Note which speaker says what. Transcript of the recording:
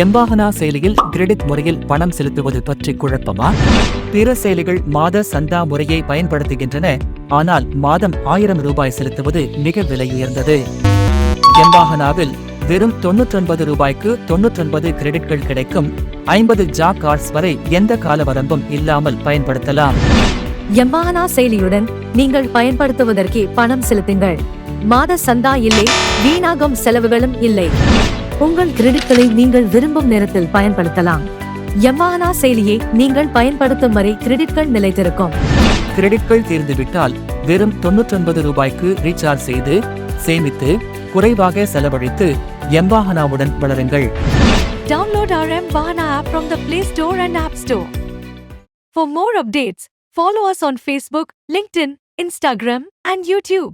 Speaker 1: எம்வாகனா செயலியில் கிரெடிட் முறையில் பணம் செலுத்துவது பற்றி குழப்பமா? பிற செயலிகள் மாத சந்தா முறையை பயன்படுத்துகின்றன, ஆனால் மாதம் 1000 ரூபாய் செலுத்துவது மிக விலையுயர்ந்தது. எம்வாகனாவில் வெறும் 99 ரூபாய்க்கு 99 கிரெடிட்கள் கிடைக்கும். 50 ஜாக் கார்ட்ஸ் வரை எந்த காலவரம்பும் இல்லாமல் பயன்படுத்தலாம்.
Speaker 2: எம்வாகனா செயலியுடன் நீங்கள் பயன்படுத்துவதற்கு பணம் செலுத்துங்கள். மாத சந்தா இல்லை, வீணாகும் செலவுகளும் இல்லை. உங்கள் கிரெடிட்களை நீங்கள் விரும்பும் நேரத்தில் பயன்படுத்தலாம். எம்வாகனா செயலியை நீங்கள் பயன்படுத்தும் வரை கிரெடிட்கள் நிலைத்திருக்கும்.
Speaker 1: கிரெடிட்கள் தீர்ந்துவிட்டால் வெறும் 99 ரூபாய்க்கு ரீசார்ஜ் செய்து சேமித்து குறைவாக செலவழித்து எம்வாகனாவுடன் வளருங்கள்.
Speaker 2: Download our Mvahana app from the Play Store and App Store. For more updates, follow us on Facebook, LinkedIn, Instagram, and YouTube.